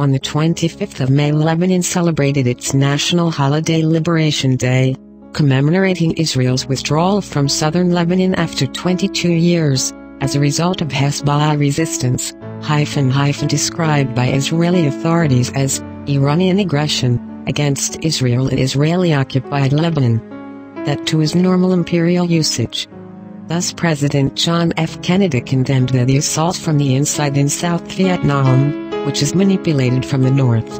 On the 25th of May, Lebanon celebrated its national holiday Liberation Day, commemorating Israel's withdrawal from southern Lebanon after 22 years, as a result of Hezbollah resistance, described by Israeli authorities as Iranian aggression against Israel in Israeli-occupied Lebanon. That too is normal imperial usage. Thus President John F. Kennedy condemned the assault from the inside in South Vietnam, which is manipulated from the north.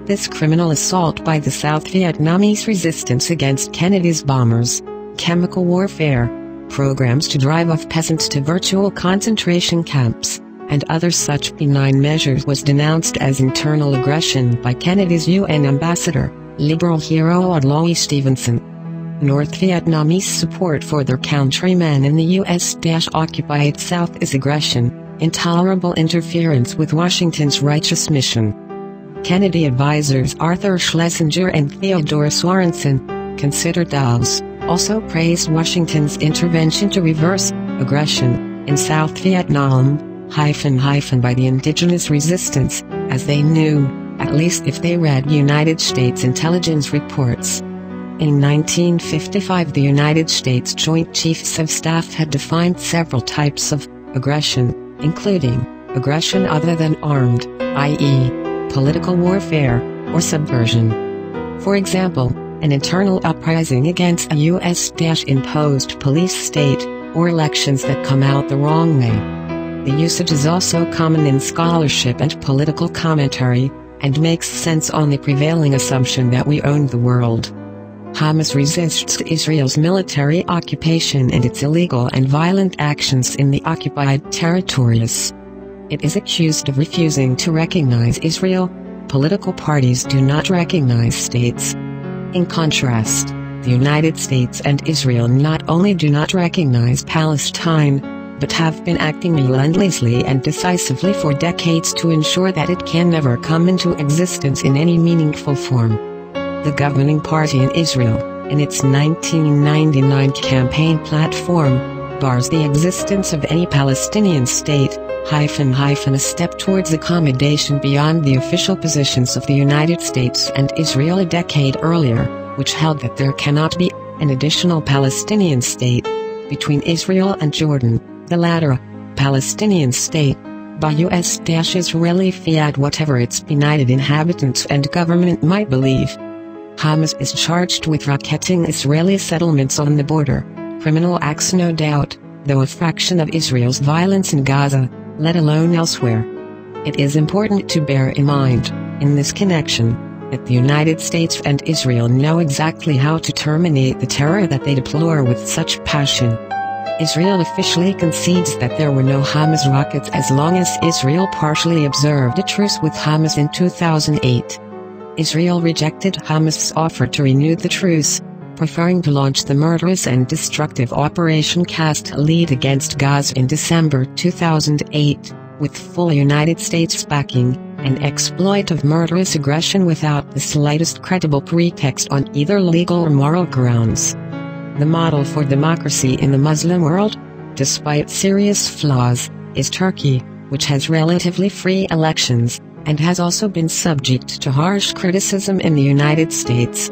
This criminal assault by the South Vietnamese resistance against Kennedy's bombers, chemical warfare, programs to drive off peasants to virtual concentration camps, and other such benign measures was denounced as internal aggression by Kennedy's UN ambassador, liberal hero Adlai Stevenson. North Vietnamese support for their countrymen in the US-occupied South is aggression, intolerable interference with Washington's righteous mission. Kennedy advisors Arthur Schlesinger and Theodore Sorensen, considered those, also praised Washington's intervention to reverse aggression in South Vietnam, by the indigenous resistance, as they knew, at least if they read United States intelligence reports. In 1955, the United States Joint Chiefs of Staff had defined several types of aggression, including aggression other than armed, i.e., political warfare, or subversion. For example, an internal uprising against a US-imposed police state, or elections that come out the wrong way. The usage is also common in scholarship and political commentary, and makes sense on the prevailing assumption that we own the world. Hamas resists Israel's military occupation and its illegal and violent actions in the occupied territories. It is accused of refusing to recognize Israel. Political parties do not recognize states. In contrast, the United States and Israel not only do not recognize Palestine, but have been acting relentlessly and decisively for decades to ensure that it can never come into existence in any meaningful form. The governing party in Israel, in its 1999 campaign platform, bars the existence of any Palestinian state, a step towards accommodation beyond the official positions of the United States and Israel a decade earlier, which held that there cannot be an additional Palestinian state between Israel and Jordan, the latter a Palestinian state, by US-Israeli fiat whatever its benighted inhabitants and government might believe. Hamas is charged with racketing Israeli settlements on the border, criminal acts no doubt, though a fraction of Israel's violence in Gaza, let alone elsewhere. It is important to bear in mind, in this connection, that the United States and Israel know exactly how to terminate the terror that they deplore with such passion. Israel officially concedes that there were no Hamas rockets as long as Israel partially observed a truce with Hamas in 2008. Israel rejected Hamas's offer to renew the truce, preferring to launch the murderous and destructive Operation Cast Lead against Gaza in December 2008, with full United States backing, an exploit of murderous aggression without the slightest credible pretext on either legal or moral grounds. The model for democracy in the Muslim world, despite serious flaws, is Turkey, which has relatively free elections, and has also been subject to harsh criticism in the United States.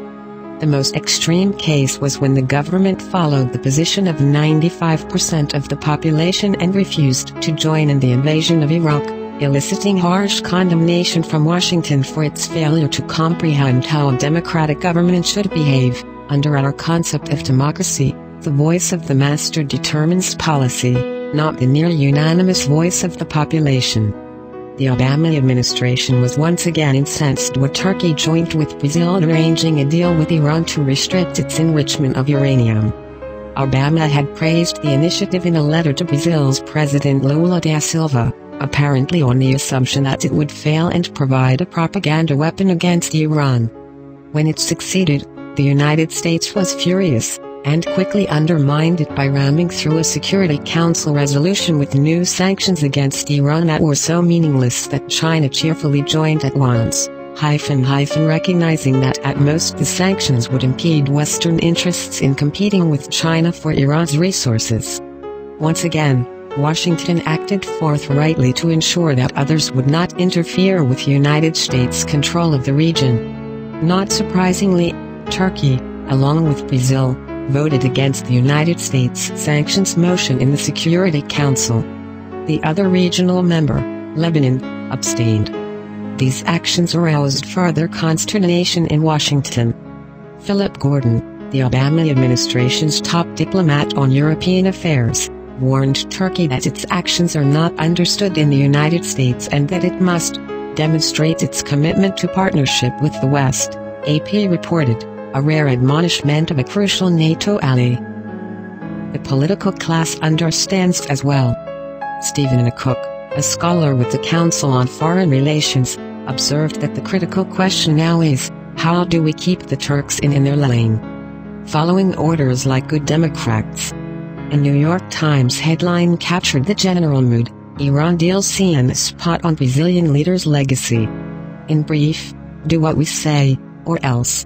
The most extreme case was when the government followed the position of 95% of the population and refused to join in the invasion of Iraq, eliciting harsh condemnation from Washington for its failure to comprehend how a democratic government should behave. Under our concept of democracy, the voice of the master determines policy, not the near unanimous voice of the population. The Obama administration was once again incensed when Turkey joined with Brazil in arranging a deal with Iran to restrict its enrichment of uranium. Obama had praised the initiative in a letter to Brazil's President Lula da Silva, apparently on the assumption that it would fail and provide a propaganda weapon against Iran. When it succeeded, the United States was furious, and quickly undermined it by ramming through a Security Council resolution with new sanctions against Iran that were so meaningless that China cheerfully joined at once, recognizing that at most the sanctions would impede Western interests in competing with China for Iran's resources. Once again, Washington acted forthrightly to ensure that others would not interfere with United States control of the region. Not surprisingly, Turkey, along with Brazil, voted against the United States sanctions motion in the Security Council. The other regional member, Lebanon, abstained. These actions aroused further consternation in Washington. Philip Gordon, the Obama administration's top diplomat on European affairs, warned Turkey that its actions are not understood in the United States and that it must demonstrate its commitment to partnership with the West, AP reported, a rare admonishment of a crucial NATO ally. The political class understands as well. Stephen Cook, a scholar with the Council on Foreign Relations, observed that the critical question now is, how do we keep the Turks in their lane? Following orders like good Democrats. A New York Times headline captured the general mood: Iran deals scene spot on Brazilian leader's legacy. In brief, do what we say, or else.